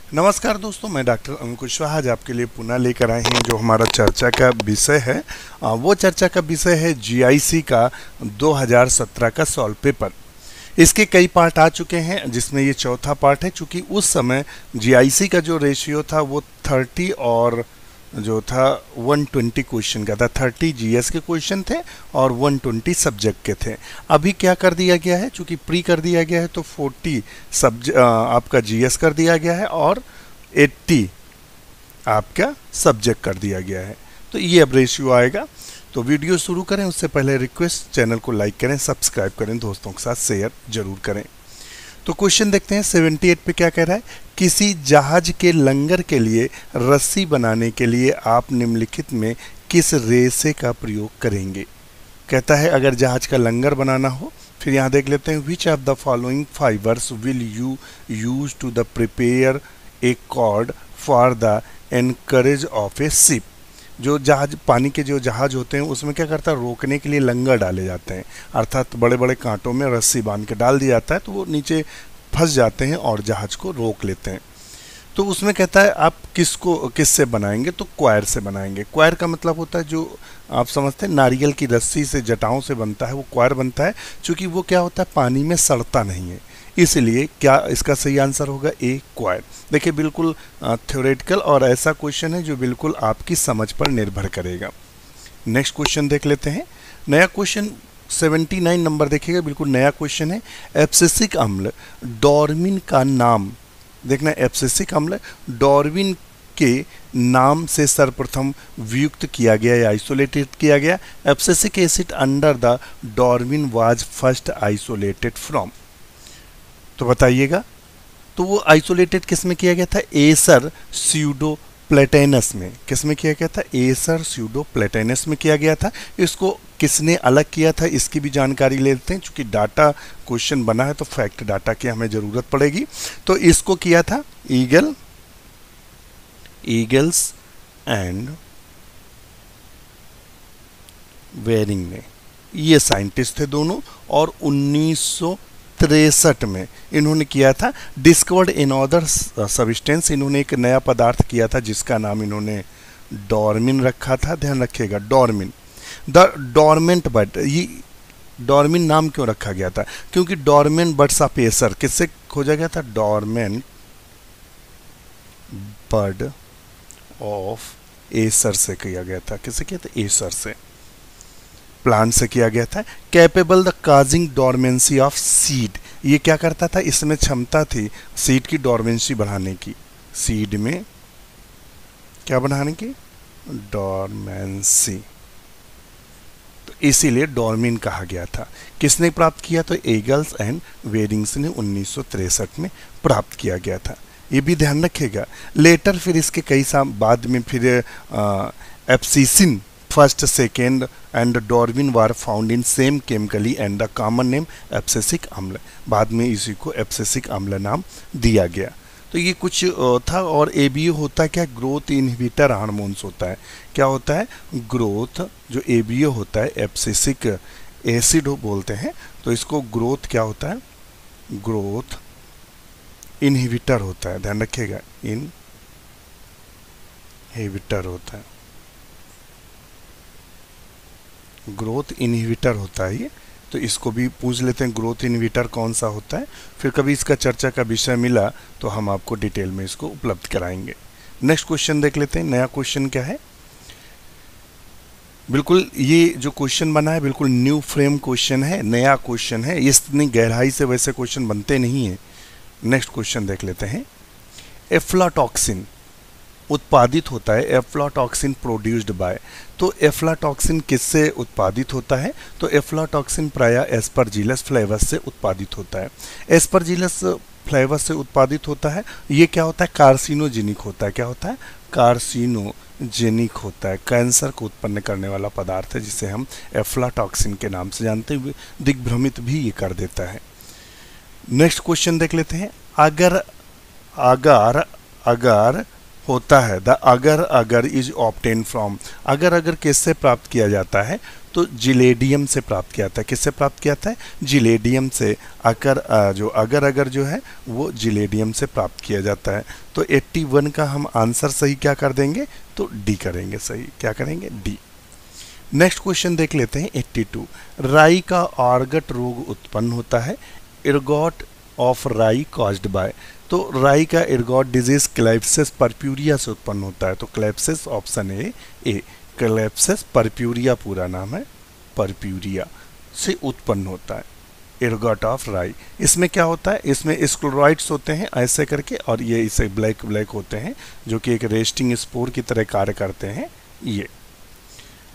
नमस्कार दोस्तों, मैं डॉक्टर अंकुश आज आपके लिए पुनः लेकर आए हैं जो हमारा चर्चा का विषय है। वो चर्चा का विषय है जीआईसी का 2017 का सॉल्व पेपर। इसके कई पार्ट आ चुके हैं जिसमें ये चौथा पार्ट है। चूँकि उस समय जीआईसी का जो रेशियो था वो 30 और जो था 120 क्वेश्चन का था। 30 जीएस के क्वेश्चन थे और 120 सब्जेक्ट के थे। अभी क्या कर दिया गया है, चूँकि प्री कर दिया गया है तो 40 आपका जीएस कर दिया गया है और 80 आपका सब्जेक्ट कर दिया गया है। तो ये अब रेशियो आएगा। तो वीडियो शुरू करें उससे पहले रिक्वेस्ट, चैनल को लाइक करें, सब्सक्राइब करें, दोस्तों के साथ शेयर जरूर करें। तो क्वेश्चन देखते हैं 78 पे क्या कह रहा है। किसी जहाज के लंगर के लिए रस्सी बनाने के लिए आप निम्नलिखित में किस रेशे का प्रयोग करेंगे। कहता है अगर जहाज का लंगर बनाना हो, फिर यहाँ देख लेते हैं which of the following fibres will you use to the prepare a cord for the anchorage of a ship. जो जहाज, पानी के जो जहाज होते हैं उसमें क्या करता है, रोकने के लिए लंगर डाले जाते हैं, अर्थात बड़े बड़े कांटों में रस्सी बांध के डाल दिया जाता है तो वो नीचे फंस जाते हैं और जहाज को रोक लेते हैं। तो उसमें कहता है आप किससे बनाएंगे, तो क्वायर से बनाएंगे। क्वायर का मतलब होता है जो आप समझते हैं नारियल की रस्सी से, जटाओं से बनता है, वो क्वायर बनता है। क्योंकि वो क्या होता है, पानी में सड़ता नहीं है, इसलिए क्या इसका सही आंसर होगा ए क्वायर। देखिए बिल्कुल थ्योरेटिकल और ऐसा क्वेश्चन है जो बिल्कुल आपकी समझ पर निर्भर करेगा। नेक्स्ट क्वेश्चन देख लेते हैं। नया क्वेश्चन 79 नंबर देखिएगा, बिल्कुल नया क्वेश्चन है। एब्सिसिक अम्ल डार्विन का नाम, देखना एब्सिसिक अम्ल डार्विन के नाम से सर्वप्रथम वियुक्त किया गया या आइसोलेटेड किया गया। Abscisic acid under the Darwin was first isolated from. तो बताइएगा, तो वो आइसोलेटेड किस में किया गया था, एसर स्यूडो प्लेटेनस में। किस में किया गया था, एसर स्यूडो प्लेटेनस में किया गया था। इसको किसने अलग किया था इसकी भी जानकारी लेते हैं। चूंकि डाटा क्वेश्चन बना है तो फैक्ट डाटा की हमें ज़रूरत पड़ेगी। तो इसको किया था ईगल्स एंड वेरिंग ने। ये साइंटिस्ट थे दोनों और 1963 में इन्होंने किया था। डिस्कवर्ड इन अदर सब्सटेंस, इन्होंने एक नया पदार्थ किया था जिसका नाम इन्होंने डॉर्मिन रखा था। ध्यान रखिएगा, डॉर्मिन, द डॉर्मेंट बर्ड। ये डॉर्मिन नाम क्यों रखा गया था, क्योंकि डॉर्मेंट बर्ड्स ऑफ एसर किससे खोजा गया था, डॉर्मेंट बर्ड ऑफ एसर से किया गया था। किससे किया था, एसर से, प्लांट से किया गया था। Capable the causing dormancy of seed, ये क्या करता था, इसमें क्षमता थी सीड की डॉर्मेंसी बढ़ाने की। सीड में क्या बढ़ाने की, डॉर्मेंसी, तो इसीलिए डॉर्मिन कहा गया था। किसने प्राप्त किया, तो ईगल्स एंड वेरिंग्स ने 1963 में प्राप्त किया गया था। ये भी ध्यान रखिएगा। लेटर फिर इसके कई साल बाद में फिर abscisin first, second and dormin were found in same chemically and the common name abscisic अम्ल। बाद में इसी को एब्सिसिक अम्ल नाम दिया गया। तो ये कुछ था। और एबीओ होता है क्या, ग्रोथ इनहिबिटर हार्मोन्स होता है। क्या होता है, ग्रोथ, जो एबीओ होता है एब्सिसिक एसिड बोलते हैं। तो इसको ग्रोथ क्या होता है, ग्रोथ इनहिबिटर होता है। ध्यान रखिएगा, इनहिबिटर होता है, ग्रोथ इनहिबिटर होता है ये। तो इसको भी पूछ लेते हैं ग्रोथ इनहिबिटर कौन सा होता है। फिर कभी इसका चर्चा का विषय मिला तो हम आपको डिटेल में इसको उपलब्ध कराएंगे। नेक्स्ट क्वेश्चन देख लेते हैं। नया क्वेश्चन क्या है, बिल्कुल ये जो क्वेश्चन बना है बिल्कुल न्यू फ्रेम क्वेश्चन है, नया क्वेश्चन है। इतनी गहराई से वैसे क्वेश्चन बनते नहीं है। नेक्स्ट क्वेश्चन देख लेते हैं। एफ्लाटॉक्सिन उत्पादित होता है, एफ्लाटॉक्सिन प्रोड्यूस्ड बाय। तो एफ्लाटॉक्सिन किससे उत्पादित होता है, तो एफ्लाटॉक्सिन प्रायः एस्परजिलस फ्लेवस से उत्पादित होता है। एस्परजिलस फ्लेवस से उत्पादित होता है। ये क्या होता है, कार्सिनोजेनिक होता है। क्या होता है, कार्सिनोजेनिक होता है। कैंसर को उत्पन्न करने वाला पदार्थ है जिसे हम एफ्लाटॉक्सिन के नाम से जानते हुए दिग्भ्रमित भी ये कर देता है। नेक्स्ट क्वेश्चन देख लेते हैं। अगर होता है, द अगर अगर इज ऑब्टेन फ्रॉम, अगर अगर किससे प्राप्त किया जाता है, तो जिलेडियम से प्राप्त किया जाता है। किससे प्राप्त किया जाता है? जिलेडियम से। जो अगर अगर जो है वो जिलेडियम से प्राप्त किया जाता है। तो 81 का हम आंसर सही क्या कर देंगे? तो डी करेंगे सही। क्या करेंगे? डी। नेक्स्ट क्वेश्चन देख लेते हैं 82। राई का आर्गट रोग उत्पन्न होता है, इर्गॉट ऑफ राई कॉज्ड बाय। तो राई का इर्गॉट डिजीज क्लेप्सिस परप्यूरिया से उत्पन्न होता है। तो क्लेप्सिस ऑप्शन ए क्लेप्सिस परप्यूरिया पूरा नाम है, परप्यूरिया से उत्पन्न होता है इर्गॉट ऑफ राई। इसमें क्या होता है? इसमें स्क्लेरोइड्स होते हैं ऐसे करके, और ये इसे ब्लैक ब्लैक होते हैं जो कि एक रेस्टिंग स्पोर की तरह कार्य करते हैं ये।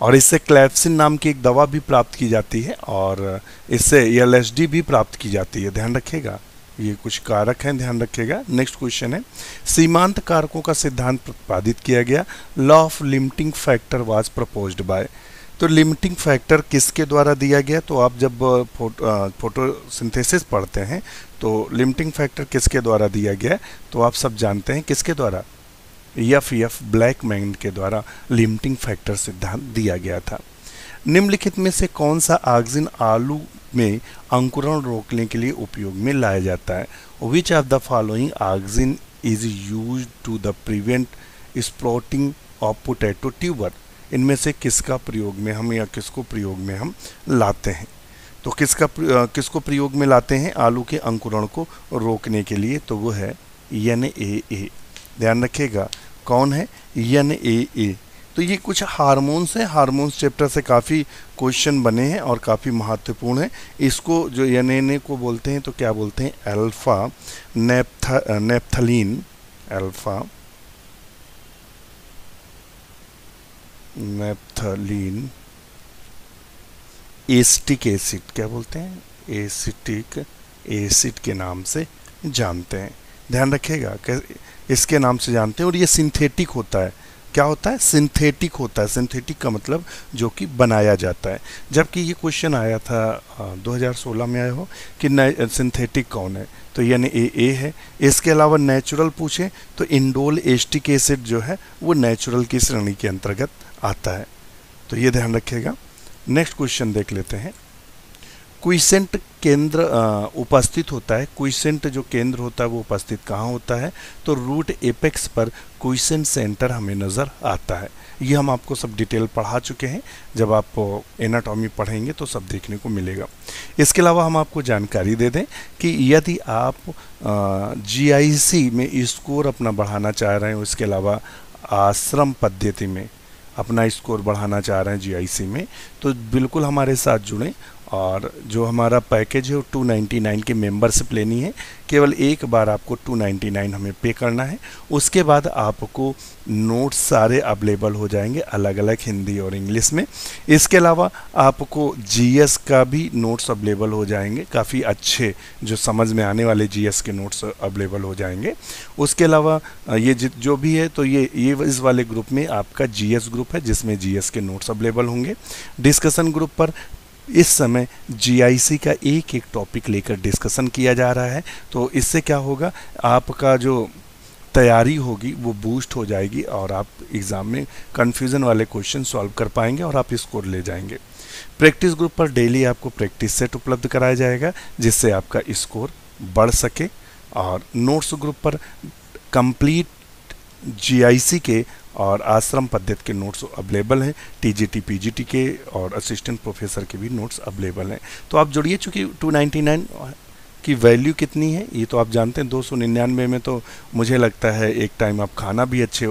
और इससे क्लेप्सिन नाम की एक दवा भी प्राप्त की जाती है, और इससे एलएसडी भी प्राप्त की जाती है। ध्यान रखिएगा, ये कुछ कारक हैं, ध्यान रखिएगा। नेक्स्ट क्वेश्चन है, सीमांत कारकों का सिद्धांत प्रतिपादित किया गया, law of limiting factor was proposed by. तो लिमिटिंग फैक्टर किसके द्वारा दिया गया? तो आप जब फोटोसिंथेसिस पढ़ते हैं तो लिमिटिंग फैक्टर किसके द्वारा दिया गया? तो आप सब जानते हैं किसके द्वारा? एफ ब्लैकमैन के द्वारा लिमिटिंग फैक्टर सिद्धांत दिया गया था। निम्नलिखित में से कौन सा ऑक्सिन आलू में अंकुरण रोकने के लिए उपयोग में लाया जाता है? Which of the following auxin is used to the prevent sprouting of potato tuber. इनमें से किसका प्रयोग में हम या किसको प्रयोग में हम लाते हैं? तो किसको प्रयोग में लाते हैं आलू के अंकुरण को रोकने के लिए? तो वो है NAA। ध्यान रखिएगा कौन है? NAA। तो ये कुछ हार्मोन्स हैं, हार्मोन्स चैप्टर से काफ़ी क्वेश्चन बने हैं और काफ़ी महत्वपूर्ण है। इसको जो NAA को बोलते हैं तो क्या बोलते हैं? Alpha naphthalene, alpha naphthalene acetic acid, क्या बोलते हैं? एसिटिक एसिड के नाम से जानते हैं। ध्यान रखिएगा इसके नाम से जानते हैं। और ये सिंथेटिक होता है। क्या होता है? सिंथेटिक होता है। सिंथेटिक का मतलब जो कि बनाया जाता है। जबकि ये क्वेश्चन आया था 2016 में आया हो कि सिंथेटिक कौन है? तो NAA है। इसके अलावा नेचुरल पूछे तो इंडोल एसिटिक एसिड जो है वो नेचुरल की श्रेणी के अंतर्गत आता है। तो ये ध्यान रखिएगा। नेक्स्ट क्वेश्चन देख लेते हैं। क्विसेंट केंद्र उपस्थित होता है। क्विसेंट जो केंद्र होता है वो उपस्थित कहाँ होता है? तो रूट एपेक्स पर क्विसेंट सेंटर हमें नज़र आता है। ये हम आपको सब डिटेल पढ़ा चुके हैं। जब आप एनाटॉमी पढ़ेंगे तो सब देखने को मिलेगा। इसके अलावा हम आपको जानकारी दे दें कि यदि आप GIC में स्कोर अपना बढ़ाना चाह रहे हैं, उसके अलावा आश्रम पद्धति में अपना स्कोर बढ़ाना चाह रहे हैं GIC में, तो बिल्कुल हमारे साथ जुड़ें। और जो हमारा पैकेज है वो 299 की मेंबरशिप लेनी है। केवल एक बार आपको 299 हमें पे करना है। उसके बाद आपको नोट्स सारे अवेलेबल हो जाएंगे, अलग अलग हिंदी और इंग्लिश में। इसके अलावा आपको GS का भी नोट्स अवेलेबल हो जाएंगे, काफ़ी अच्छे जो समझ में आने वाले GS के नोट्स अवेलेबल हो जाएंगे। उसके अलावा ये जो भी है तो ये इस वाले ग्रुप में आपका GS ग्रुप है जिसमें GS के नोट्स अवेलेबल होंगे। डिस्कशन ग्रुप पर इस समय GIC का एक एक टॉपिक लेकर डिस्कशन किया जा रहा है। तो इससे क्या होगा, आपका जो तैयारी होगी वो बूस्ट हो जाएगी और आप एग्ज़ाम में कन्फ्यूज़न वाले क्वेश्चन सॉल्व कर पाएंगे और आप स्कोर ले जाएंगे। प्रैक्टिस ग्रुप पर डेली आपको प्रैक्टिस सेट उपलब्ध कराया जाएगा जिससे आपका स्कोर बढ़ सके। और नोट्स ग्रुप पर कंप्लीट GIC के और आश्रम पद्धति के नोट्स अवेलेबल हैं। TGT PGT के और असिस्टेंट प्रोफेसर के भी नोट्स अवेलेबल हैं। तो आप जुड़िए। चूँकि 299 की वैल्यू कितनी है ये तो आप जानते हैं। 299 में तो मुझे लगता है एक टाइम आप खाना भी अच्छे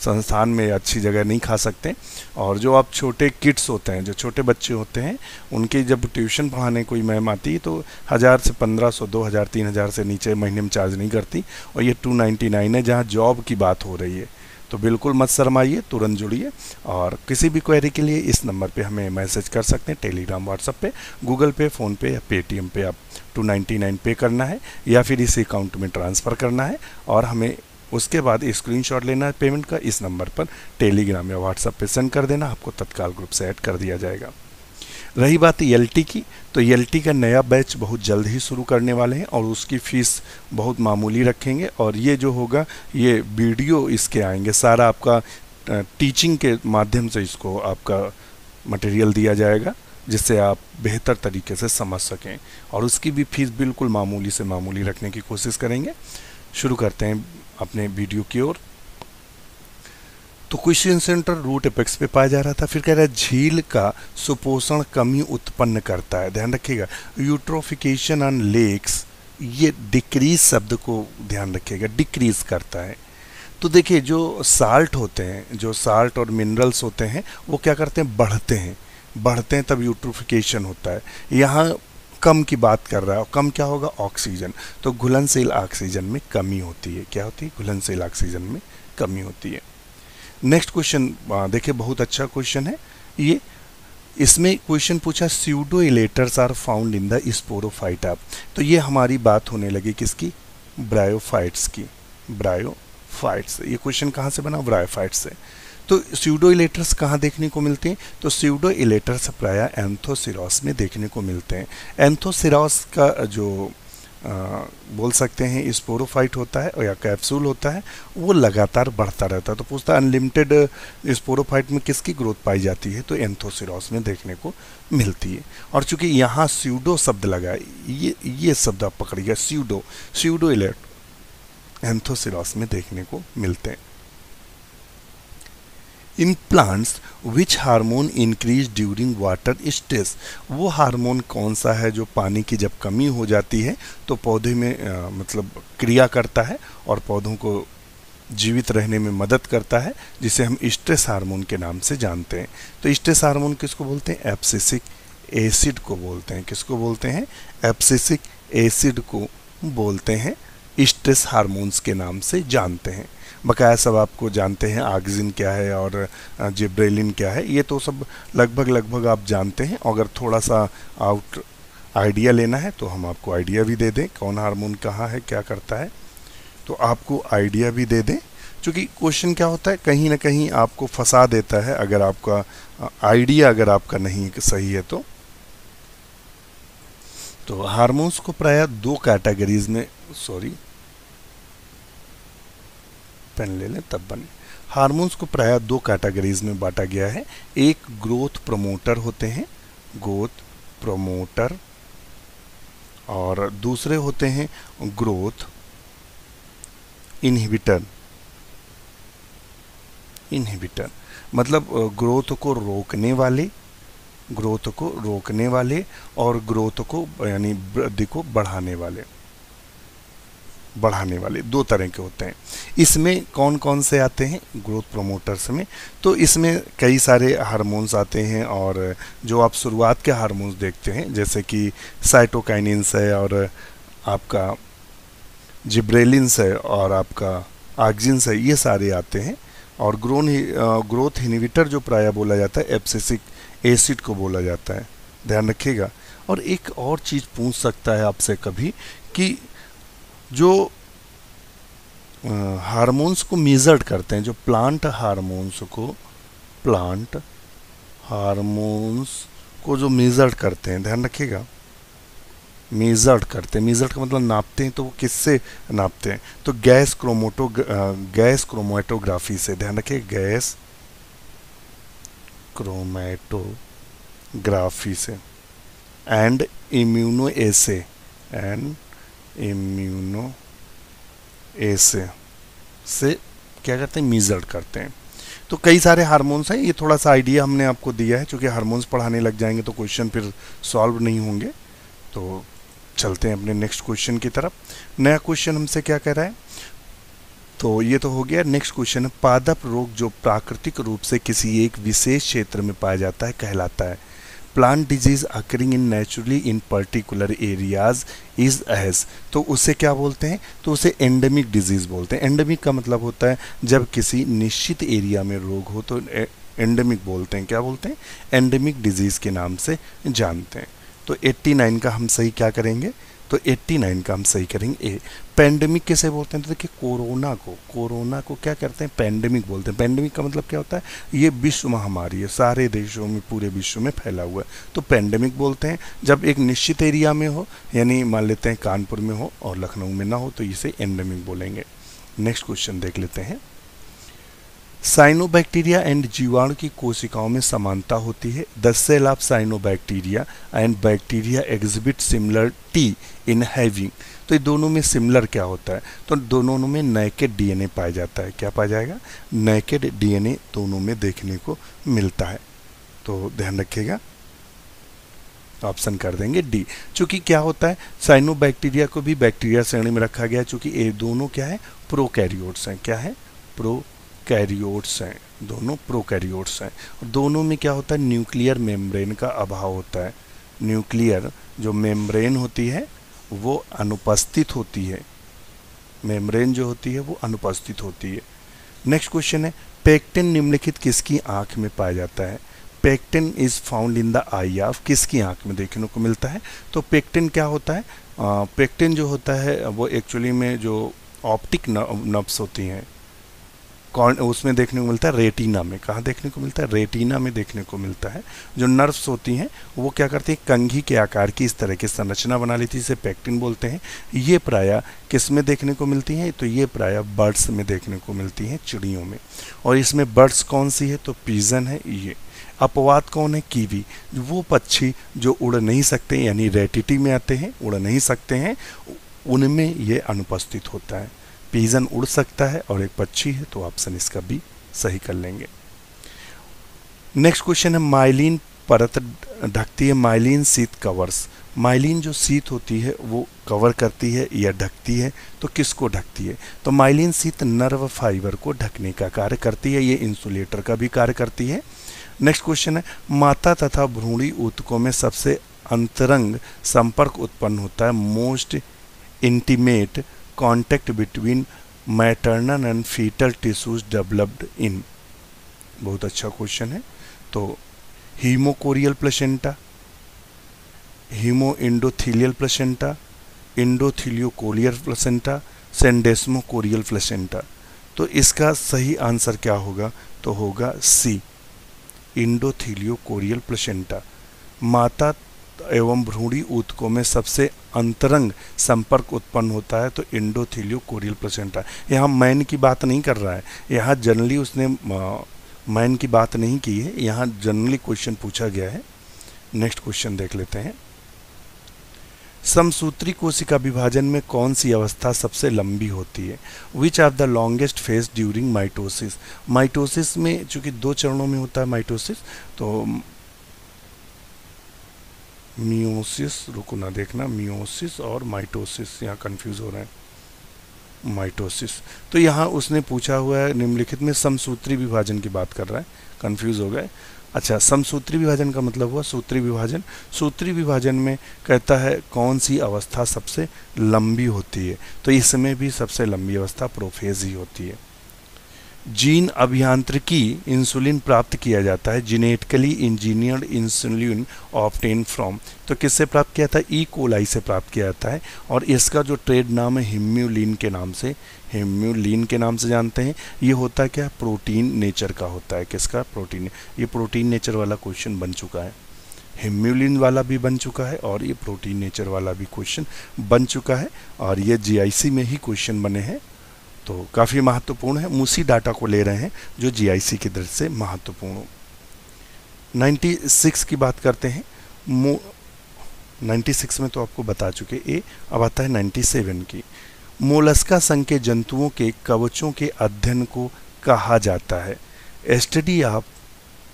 संस्थान में अच्छी जगह नहीं खा सकते। और जो आप छोटे किड्स होते हैं, जो छोटे बच्चे होते हैं, उनकी जब ट्यूशन पढ़ाने कोई मैम आती है तो 1000 से 1500, 2000, 3000 से नीचे महीने में चार्ज नहीं करती। और ये 299 है जहाँ जॉब की बात हो रही है। तो बिल्कुल मत शर्माइए, तुरंत जुड़िए। और किसी भी क्वेरी के लिए इस नंबर पे हमें मैसेज कर सकते हैं, टेलीग्राम, व्हाट्सएप पे, गूगल पे, फ़ोनपे या पेटीएम पे आप 299 पे करना है या फिर इस अकाउंट में ट्रांसफ़र करना है। और हमें उसके बाद स्क्रीनशॉट लेना है पेमेंट का, इस नंबर पर टेलीग्राम या व्हाट्सएप पे सेंड कर देना, आपको तत्काल ग्रुप से ऐड कर दिया जाएगा। रही बात एलटी की, तो एलटी का नया बैच बहुत जल्द ही शुरू करने वाले हैं और उसकी फ़ीस बहुत मामूली रखेंगे। और ये जो होगा ये वीडियो इसके आएंगे, सारा आपका टीचिंग के माध्यम से इसको आपका मटेरियल दिया जाएगा जिससे आप बेहतर तरीके से समझ सकें, और उसकी भी फीस बिल्कुल मामूली से मामूली रखने की कोशिश करेंगे। शुरू करते हैं अपने वीडियो की ओर। तो क्वेश्चन सेंटर रूट एपेक्स पे पाया जा रहा था। फिर कह रहा है झील का सुपोषण कमी उत्पन्न करता है। ध्यान रखिएगा, यूट्रोफिकेशन ऑन लेक्स, ये डिक्रीज शब्द को ध्यान रखिएगा, डिक्रीज करता है। तो देखिए जो साल्ट होते हैं, जो साल्ट और मिनरल्स होते हैं वो क्या करते हैं, बढ़ते हैं तब यूट्रोफिकेशन होता है। यहाँ कम की बात कर रहा है, और कम क्या होगा, ऑक्सीजन। तो घुलनशील ऑक्सीजन में कमी होती है। क्या होती है, घुलनशील ऑक्सीजन में कमी होती है। नेक्स्ट क्वेश्चन देखिए, बहुत अच्छा क्वेश्चन है ये। इसमें क्वेश्चन पूछा pseudo elaters are found in the sporophyta. तो ये हमारी बात होने लगी किसकी, ब्रायोफाइट्स की, ब्रायोफाइट्स। ये क्वेश्चन कहाँ से बना, ब्रायोफाइट्स से। तो स्यूडो इलेटर्स कहाँ देखने को मिलते हैं, तो स्यूडो इलेटर्स प्रायः एंथोसिरॉस में देखने को मिलते हैं। एंथोसिरॉस का जो बोल सकते हैं स्पोरोफाइट होता है या कैप्सूल होता है, वो लगातार बढ़ता रहता है। तो पूछता है अनलिमिटेड स्पोरोफाइट में किसकी ग्रोथ पाई जाती है, तो एंथोसिरॉस में देखने को मिलती है। और चूंकि यहाँ स्यूडो शब्द लगा है, ये शब्द आप पकड़िएगा, स्यूडो इलेट एंथोसिरॉस में देखने को मिलते हैं। In plants which hormone increase during water stress, वो हार्मोन कौन सा है जो पानी की जब कमी हो जाती है तो पौधे में मतलब क्रिया करता है और पौधों को जीवित रहने में मदद करता है, जिसे हम स्ट्रेस हार्मोन के नाम से जानते हैं। तो स्ट्रेस हार्मोन किसको बोलते हैं, एब्सिसिक एसिड को बोलते हैं। किसको बोलते हैं, एब्सिसिक एसिड को बोलते हैं, स्ट्रेस हार्मोन्स के नाम से जानते हैं। बकाया सब आपको जानते हैं, ऑक्सिन क्या है और जिब्रेलिन क्या है, ये तो सब लगभग आप जानते हैं। अगर थोड़ा सा आउट आइडिया लेना है तो हम आपको आइडिया भी दे दें कौन हार्मोन कहाँ है, क्या करता है, तो आपको आइडिया भी दे दें। क्योंकि क्वेश्चन क्या होता है, कहीं ना कहीं आपको फंसा देता है अगर आपका आइडिया अगर आपका नहीं सही है तो हार्मोन्स को प्रायः दो कैटेगरीज में, पेन ले लें तब बने। हार्मोन्स को प्रायः दो कैटेगरीज में बांटा गया है। एक ग्रोथ प्रमोटर होते हैं, ग्रोथ प्रमोटर, और दूसरे होते हैं ग्रोथ इनहिबिटर। मतलब ग्रोथ को रोकने वाले और ग्रोथ को यानी वृद्धि को बढ़ाने वाले दो तरह के होते हैं। इसमें कौन कौन से आते हैं ग्रोथ प्रोमोटर्स में, तो इसमें कई सारे हार्मोन्स आते हैं। और जो आप शुरुआत के हार्मोन्स देखते हैं जैसे कि साइटोकाइनिन्स है और आपका जिब्रेलिन्स है और आपका ऑक्सिन्स है, ये सारे आते हैं। और ग्रोथ इनहिबिटर जो प्रायः बोला जाता है एब्सिसिक एसिड को बोला जाता है, ध्यान रखिएगा। और एक और चीज़ पूछ सकता है आपसे कभी कि जो हार्मोन्स को मेजर्ड करते हैं, जो प्लांट हार्मोन्स को जो मेजर्ड करते हैं, ध्यान रखिएगा, मेजर्ड का मतलब नापते हैं, तो वो किससे नापते हैं, तो गैस क्रोमेटोग्राफी से, ध्यान रखिए, गैस क्रोमेटोग्राफी से, एंड इम्यूनो एसे से क्या करते हैं, मेजर्ड करते हैं। तो कई सारे हार्मोन्स हैं, ये थोड़ा सा आइडिया हमने आपको दिया है, क्योंकि हार्मोन्स पढ़ाने लग जाएंगे तो क्वेश्चन फिर सॉल्व नहीं होंगे। तो चलते हैं अपने नेक्स्ट क्वेश्चन की तरफ। नया क्वेश्चन हमसे क्या कह रहा है, तो ये तो हो गया। नेक्स्ट क्वेश्चन है, पादप रोग जो प्राकृतिक रूप से किसी एक विशेष क्षेत्र में पाया जाता है कहलाता है। Plant disease occurring in naturally in particular areas is as, तो उसे क्या बोलते हैं, तो उसे एंडेमिक डिजीज बोलते हैं। एंडेमिक का मतलब होता है जब किसी निश्चित एरिया में रोग हो तो एंडेमिक बोलते हैं। क्या बोलते हैं, एंडेमिक डिजीज के नाम से जानते हैं। तो 89 का हम सही क्या करेंगे, तो 89 का हम सही करेंगे ए। पैंडेमिक किसे बोलते हैं? तो देखिए कोरोना को क्या करते हैं? पैंडेमिक बोलते हैं। पैंडेमिक का मतलब क्या होता है? ये विश्व महामारी है, सारे देशों में, पूरे विश्व में फैला हुआ है, तो पैंडेमिक बोलते हैं। जब एक निश्चित एरिया में हो, यानी मान लेते हैं कानपुर में हो और लखनऊ में ना हो, तो इसे एंडेमिक बोलेंगे। नेक्स्ट क्वेश्चन देख लेते हैं। साइनोबैक्टीरिया एंड जीवाणु की कोशिकाओं में समानता होती है। The cell of cyanobacteria and bacteria exhibit similarity in having. तो ये दोनों में सिमिलर क्या होता है? तो दोनों में नेकेड डीएनए पाया जाता है। क्या पाया जाएगा? नेकेड डीएनए दोनों में देखने को मिलता है। तो ध्यान रखिएगा, ऑप्शन कर देंगे डी। चूंकि क्या होता है, साइनोबैक्टीरिया को भी बैक्टीरिया श्रेणी में रखा गया है, चूंकि ये दोनों क्या है? प्रोकैरियोट्स हैं। क्या है? प्रोकैरियोट्स हैं, दोनों प्रोकैरियोट्स हैं। और दोनों में क्या होता है? न्यूक्लियर मेम्ब्रेन का अभाव होता है। न्यूक्लियर जो मेम्ब्रेन होती है वो अनुपस्थित होती है। मेम्ब्रेन जो होती है वो अनुपस्थित होती है। नेक्स्ट क्वेश्चन है, पेक्टिन निम्नलिखित किसकी आंख में पाया जाता है? Pectin is found in the I of, किसकी आंख में देखने को मिलता है? तो पेक्टिन क्या होता है? पेक्टिन जो होता है वो एक्चुअली में जो ऑप्टिक नर्व्स होती हैं, कौन उसमें देखने को मिलता है? रेटिना में। कहाँ देखने को मिलता है? रेटिना में देखने को मिलता है। जो नर्व्स होती हैं वो क्या करती हैं? कंघी के आकार की इस तरह की संरचना बना लेती है, इसे पेक्टिन बोलते हैं। ये प्रायः किस में देखने को मिलती हैं? तो ये प्रायः बर्ड्स में देखने को मिलती हैं, चिड़ियों में। और इसमें बर्ड्स कौन सी है? तो पिजन है ये। अपवाद कौन है? कीवी। वो पक्षी जो उड़ नहीं सकते, यानी रेटिटी में आते हैं, उड़ नहीं सकते हैं, उनमें ये अनुपस्थित होता है। पिजन उड़ सकता है और एक पक्षी है, तो ऑप्शन इसका बी सही कर लेंगे। नेक्स्ट क्वेश्चन है, माइलिन परत ढकती है, माइलिन शीथ कवर्स। माइलिन जो शीथ होती है वो कवर करती है या ढकती है, तो किसको ढकती है? तो माइलिन शीथ नर्व फाइबर को ढकने का कार्य करती है, ये इंसुलेटर का भी कार्य करती है। नेक्स्ट क्वेश्चन है, माता तथा भ्रूणी ऊतकों में सबसे अंतरंग संपर्क उत्पन्न होता है। Most intimate contact between maternal and foetal tissues developed in. बहुत अच्छा क्वेश्चन है। तो haemochorial placenta, haemoendothelial placenta, endotheliochorial placenta, syndesmochorial placenta. तो इसका सही आंसर क्या होगा? तो होगा सी, इंडोथीलियोकोरियल प्लेसेंटा। माता एवं भ्रूणी ऊतकों में सबसे अंतरंग संपर्क उत्पन्न होता है, तो इंडोथीलियोकोरियल प्लेसेंटा। यहाँ मैन की बात नहीं कर रहा है, यहाँ जनरली उसने मैन की बात नहीं की है, यहाँ जनरली क्वेश्चन पूछा गया है। नेक्स्ट क्वेश्चन देख लेते हैं। समसूत्री कोशिका विभाजन में कौन सी अवस्था सबसे लंबी होती है? Which are the longest phase during mitosis. Mitosis में चूंकि 2 चरणों में होता है माइटोसिस, तो मियोसिस, रुको ना देखना, मियोसिस और माइटोसिस यहाँ कंफ्यूज हो रहे हैं। माइटोसिस, तो यहाँ उसने पूछा हुआ है निम्नलिखित में समसूत्री विभाजन की बात कर रहा है, कंफ्यूज हो गए। अच्छा, समसूत्री विभाजन का मतलब हुआ सूत्री विभाजन। सूत्री विभाजन में कहता है कौन सी अवस्था सबसे लंबी होती है, तो इसमें भी सबसे लंबी अवस्था प्रोफेज ही होती है। जीन अभियांत्रिकी इंसुलिन प्राप्त किया जाता है, genetically engineered insulin obtain from. तो किससे प्राप्त किया था? ई कोलाई से प्राप्त किया जाता है। और इसका जो ट्रेड नाम है हिम्यूलिन के नाम से, हिम्यूलिन के नाम से जानते हैं। ये होता है क्या? प्रोटीन नेचर का होता है। किसका? प्रोटीन। ये प्रोटीन नेचर वाला क्वेश्चन बन चुका है, हिम्यूलिन वाला भी बन चुका है और ये प्रोटीन नेचर वाला भी क्वेश्चन बन चुका है, और ये जीआईसी में ही क्वेश्चन बने हैं, तो काफ़ी महत्वपूर्ण है। उसी डाटा को ले रहे हैं जो जीआईसी की दृष्टि से महत्वपूर्ण हो। 96 की बात करते हैं। 96 में तो आपको बता चुके ए, अब आता है 97 की। मोलस्का संघ के जंतुओं के कवचों के अध्ययन को कहा जाता है। Study of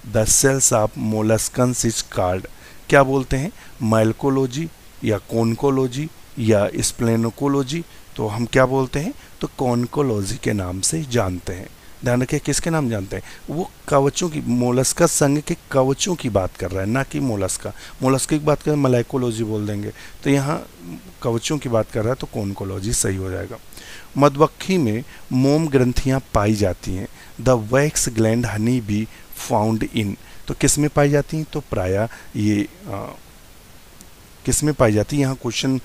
the shells of molluscans is called. क्या बोलते हैं? माइकोलॉजी या कोन्कोलॉजी या स्प्लेनोकोलॉजी। तो हम क्या बोलते हैं? तो कोन्कोलॉजी के नाम से जानते हैं। ध्यान रखिए, किसके नाम जानते हैं? वो कवचों की, मोलस्का संघ के कवचों की बात कर रहा है, ना कि मोलस्का। मोलस्का की बात करें माइकोलॉजी बोल देंगे, तो यहाँ कवचों की बात कर रहा है तो कोन्कोलॉजी सही हो जाएगा। मधुमक्खी में मोम ग्रंथियाँ पाई जाती हैं। The wax gland honey be found in. तो किस में पाई जाती हैं? तो प्रायः ये किस में पाई जाती है? यहाँ क्वेश्चन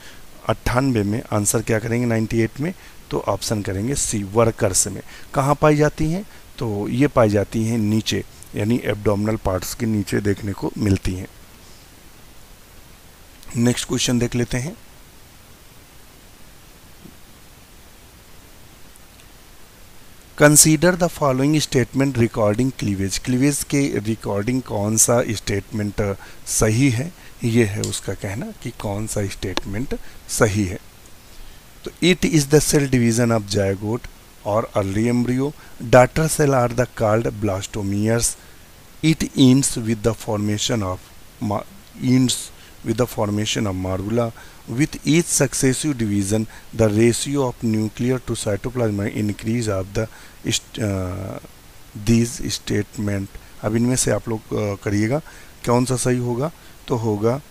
98 में आंसर क्या करेंगे 98 में, तो ऑप्शन करेंगे सी वर्कर्स में। कहाँ पाई जाती हैं, तो ये पाई जाती हैं नीचे, यानी एब्डोमिनल पार्ट्स के नीचे देखने को मिलती हैं। नेक्स्ट क्वेश्चन देख लेते हैं। Consider the following statement recording cleavage. Cleavage के रिकॉर्डिंग कौन सा स्टेटमेंट सही है, ये है उसका कहना कि कौन सा स्टेटमेंट सही है। तो it is the cell division of zygote और early embryo. Daughter cell are the called blastomeres. It ends with the formation of marula. With each successive division, the ratio of nuclear to cytoplasm increase of the these statement। अब इनमें से आप लोग करिएगा कौन सा सही होगा, तो होगा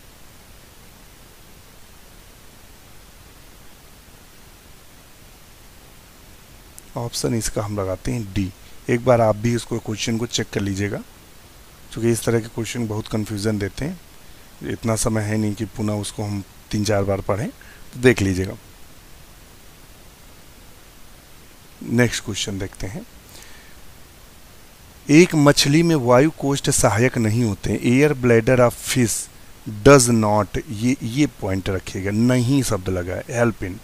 ऑप्शन इसका हम लगाते हैं डी। एक बार आप भी इसको क्वेश्चन को चेक कर लीजिएगा, क्योंकि इस तरह के क्वेश्चन बहुत कन्फ्यूज़न देते हैं। इतना समय है नहीं कि पुनः उसको हम 3-4 बार पढ़ें, तो देख लीजिएगा। नेक्स्ट क्वेश्चन देखते हैं। एक मछली में वायु कोष्ठ सहायक नहीं होते हैं। Air bladder of fish does not, ये पॉइंट रखिएगा, नहीं शब्द लगा है, हेल्प इन।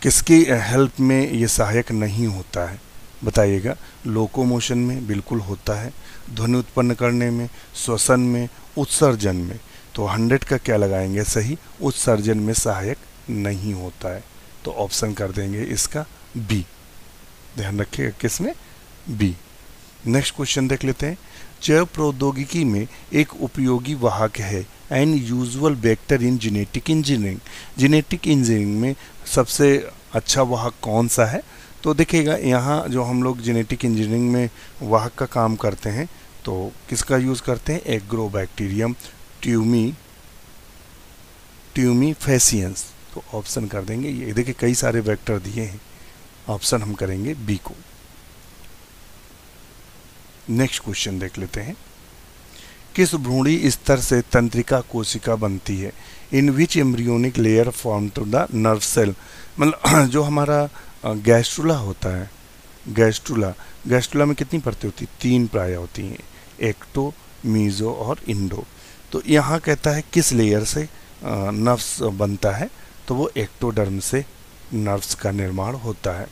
किसकी हेल्प में ये सहायक नहीं होता है बताइएगा। लोकोमोशन में बिल्कुल होता है, ध्वनि उत्पन्न करने में, श्वसन में, उत्सर्जन में। तो 100 का क्या लगाएंगे सही, उत्सर्जन में सहायक नहीं होता है, तो ऑप्शन कर देंगे इसका बी। ध्यान रखिएगा किसमें, बी। नेक्स्ट क्वेश्चन देख लेते हैं। जैव प्रौद्योगिकी में एक उपयोगी वाहक है an useful vector in genetic engineering. Genetic engineering में सबसे अच्छा वाहक कौन सा है, तो देखिएगा यहाँ जो हम लोग जेनेटिक इंजीनियरिंग में वाहक का काम करते हैं, तो किसका यूज़ करते हैं, एग्रोबैक्टीरियम ट्यूमीफेसियंस। तो ऑप्शन कर देंगे ये। देखिए कई सारे वेक्टर दिए हैं, ऑप्शन हम करेंगे बी को। नेक्स्ट क्वेश्चन देख लेते हैं। किस भ्रूणी स्तर से तंत्रिका कोशिका बनती है। In which embryonic layer form to the nerve cell. मतलब जो हमारा गैस्ट्रुला होता है, गैस्ट्रुला में कितनी परतें होती हैं, 3 प्राय होती हैं, एक्टो, मीजो और इंडो। तो यहाँ कहता है किस लेयर से नर्व्स बनता है, तो वो एक्टोडर्म से नर्व्स का निर्माण होता है।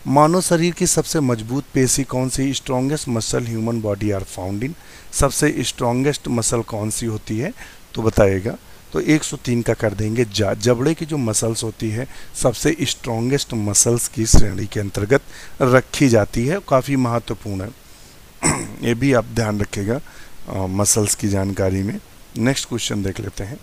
मानव शरीर की सबसे मजबूत पेशी कौन सी। Strongest muscle human body are found in. सबसे स्ट्रॉन्गेस्ट मसल कौन सी होती है, तो बताइएगा। तो 103 का कर देंगे जबड़े की जो मसल्स होती है सबसे स्ट्रॉन्गेस्ट मसल्स की श्रेणी के अंतर्गत रखी जाती है, काफ़ी महत्वपूर्ण है। ये भी आप ध्यान रखिएगा मसल्स की जानकारी में। नेक्स्ट क्वेश्चन देख लेते हैं।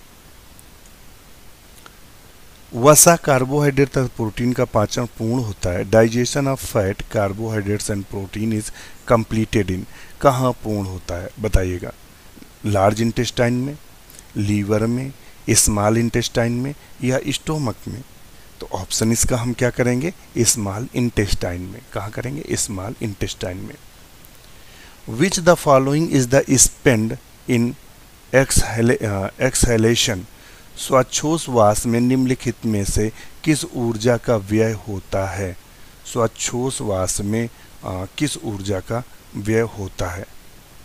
वसा कार्बोहाइड्रेट तथा प्रोटीन का पाचन पूर्ण होता है। Digestion of fat, carbohydrates and protein is completed in. कहाँ पूर्ण होता है बताइएगा। लार्ज इंटेस्टाइन में, लीवर में, स्मॉल इंटेस्टाइन में या स्टोमक में। तो ऑप्शन इसका हम क्या करेंगे, स्मॉल इंटेस्टाइन में। कहाँ करेंगे, स्मॉल इंटेस्टाइन में। Which the following is the spend in exhalation. श्वासोच्छ्वास में निम्नलिखित में से किस ऊर्जा का व्यय होता है। श्वासोच्छ्वास में किस ऊर्जा का व्यय होता है,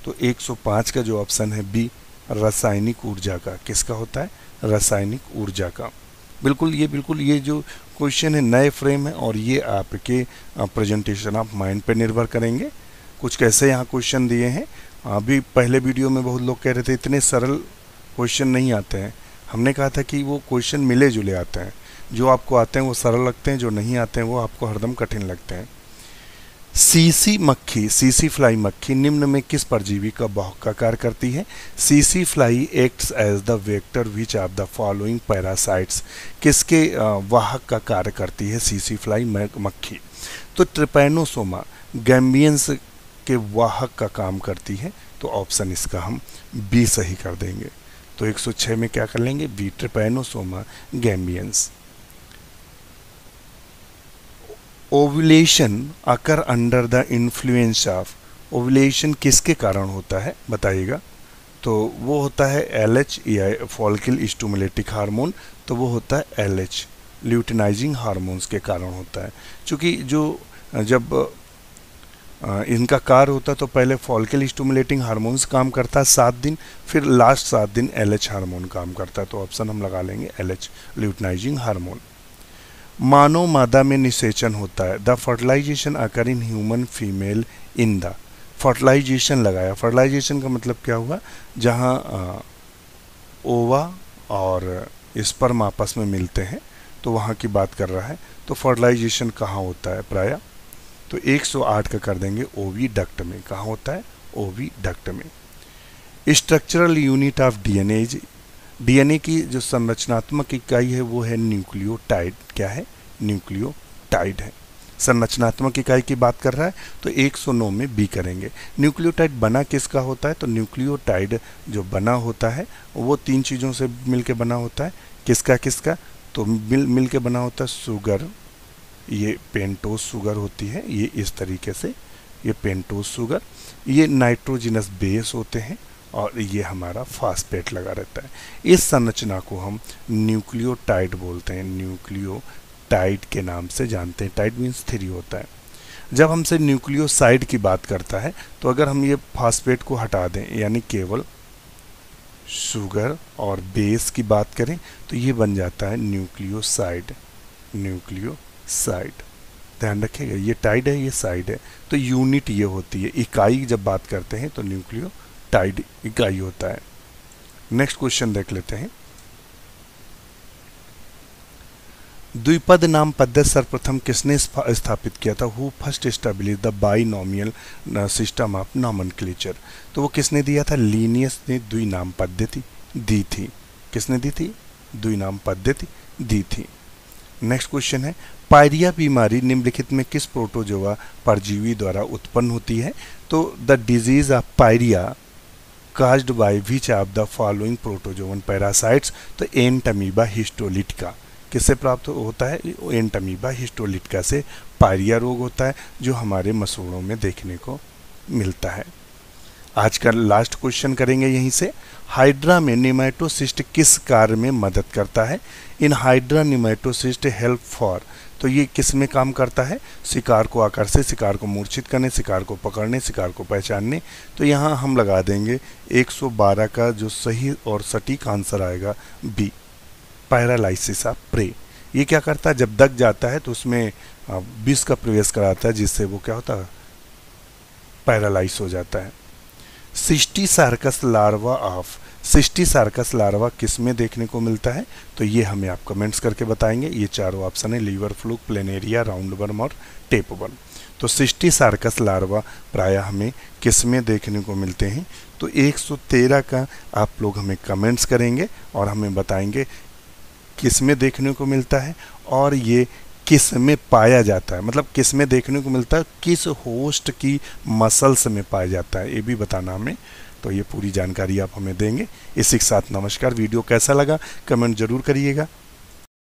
तो 105 का जो ऑप्शन है बी, रासायनिक ऊर्जा का। किसका होता है, रासायनिक ऊर्जा का। बिल्कुल ये जो क्वेश्चन है नए फ्रेम है, और ये आपके प्रेजेंटेशन ऑफ माइंड पे निर्भर करेंगे। कुछ कैसे यहाँ क्वेश्चन दिए हैं, अभी पहले वीडियो में बहुत लोग कह रहे थे इतने सरल क्वेश्चन नहीं आते हैं। हमने कहा था कि वो क्वेश्चन मिले जुले आते हैं, जो आपको आते हैं वो सरल लगते हैं, जो नहीं आते हैं वो आपको हरदम कठिन लगते हैं। सीसी फ्लाई मक्खी निम्न में किस परजीवी का वाहक का कार्य करती है। सीसी fly acts as the vector which of the following parasites. किसके वाहक का कार्य करती है सीसी फ्लाई मक्खी, तो ट्रिपैनोसोमा गैम्बियंस के वाहक का काम करती है। तो ऑप्शन इसका हम बी सही कर देंगे। तो 106 में क्या कर लेंगे, B, trypanosoma gambiense. Ovulation occur under the influence of. Ovulation किसके कारण होता है बताइएगा। तो वो होता है LH या फॉलिकल स्टिमुलेटिंग हार्मोन, तो वो होता है LH, ल्यूटिनाइजिंग हार्मोन्स के कारण होता है। क्योंकि जो जब इनका कार्य होता है तो पहले फॉलिकल स्टिमुलेटिंग हार्मोन्स काम करता है 7 दिन, फिर लास्ट 7 दिन LH हार्मोन काम करता है। तो ऑप्शन हम लगा लेंगे LH, ल्यूटिनाइजिंग हार्मोन। मानव मादा में निषेचन होता है। The fertilization occur in human female in the, fertilization लगाया। फर्टिलाइजेशन का मतलब क्या हुआ, जहाँ ओवा और स्पर्म आपस में मिलते हैं तो वहाँ की बात कर रहा है। तो फर्टिलाइजेशन कहाँ होता है प्राय, तो 108 का कर देंगे ओविडक्ट में। कहाँ होता है, ओविडक्ट में। Structural unit of DNA, DNA की जो संरचनात्मक इकाई है वो है न्यूक्लियोटाइड। क्या है, न्यूक्लियोटाइड है। संरचनात्मक इकाई की बात कर रहा है तो 109 में बी करेंगे। न्यूक्लियोटाइड बना किसका होता है, तो न्यूक्लियोटाइड जो बना होता है वो 3 चीज़ों से मिलके बना होता है। किसका किसका, तो मिल के बना होता है शुगर, ये पेंटोज शुगर होती है, ये इस तरीके से, ये पेंटोज शुगर, ये नाइट्रोजिनस बेस होते हैं और ये हमारा फास्फेट लगा रहता है। इस संरचना को हम न्यूक्लियोटाइड बोलते हैं, न्यूक्लियोटाइड के नाम से जानते हैं। टाइड मीन्स 3 होता है। जब हमसे न्यूक्लियोसाइड की बात करता है तो अगर हम ये फास्फेट को हटा दें यानी केवल शुगर और बेस की बात करें तो ये बन जाता है न्यूक्लियोसाइड, न्यूक्लियोसाइड। ध्यान रखिएगा, ये टाइड है, ये साइड है, तो यूनिट ये होती है। इकाई जब बात करते हैं तो न्यूक्लियोटाइड इकाई होता है। नेक्स्ट क्वेश्चन देख लेते हैं। द्विपद नाम पद्धति सर्वप्रथम किसने स्थापित किया था। Who first establish the binomial system of nomenclature, तो वो किसने दिया था, लीनियस ने द्विनाम पद्धति दी थी। किसने दी थी, द्विनाम पद्धति दी थी। नेक्स्ट क्वेश्चन है, पायरिया बीमारी निम्नलिखित में किस प्रोटोजोआ परजीवी द्वारा उत्पन्न होती है। तो the disease of pyorrhoea caused by which of the following protozoan parasites, तो एंटमीबा हिस्टोलिटिका किससे प्राप्त होता है, एंटमीबा हिस्टोलिटिका से पायरिया रोग होता है जो हमारे मसूड़ों में देखने को मिलता है। आज का लास्ट क्वेश्चन करेंगे यहीं से। हाइड्रा में निमेटोसिस्ट किस कार्य में मदद करता है। In hydra nematocyst help for, तो ये किस में काम करता है, शिकार को आकर्षित, शिकार को मूर्छित करने, शिकार को पकड़ने, शिकार को पहचानने। तो यहाँ हम लगा देंगे 112 का जो सही और सटीक आंसर आएगा बी, पैरालाइसिस ऑफ प्रे। ये क्या करता है, जब दग जाता है तो उसमें विष का प्रवेश कराता है जिससे वो क्या होता है, पैरालाइज हो जाता है। सिस्टीसार्कस लार्वा ऑफ, सिस्टीसार्कस लार्वा किस में देखने को मिलता है, तो ये हमें आप कमेंट्स करके बताएंगे। ये चारों ऑप्शन है, लीवर फ्लूक, प्लेनेरिया, राउंडवर्म और टेपवर्म। तो सिस्टीसार्कस लार्वा प्राय हमें किस में देखने को मिलते हैं, तो 113 का आप लोग हमें कमेंट्स करेंगे और हमें बताएंगे किस में देखने को मिलता है और ये किस में पाया जाता है, मतलब किस में देखने को मिलता है, किस होस्ट की मसल्स में पाया जाता है, ये भी बताना हमें। तो ये पूरी जानकारी आप हमें देंगे। इसी के साथ नमस्कार। वीडियो कैसा लगा कमेंट जरूर करिएगा।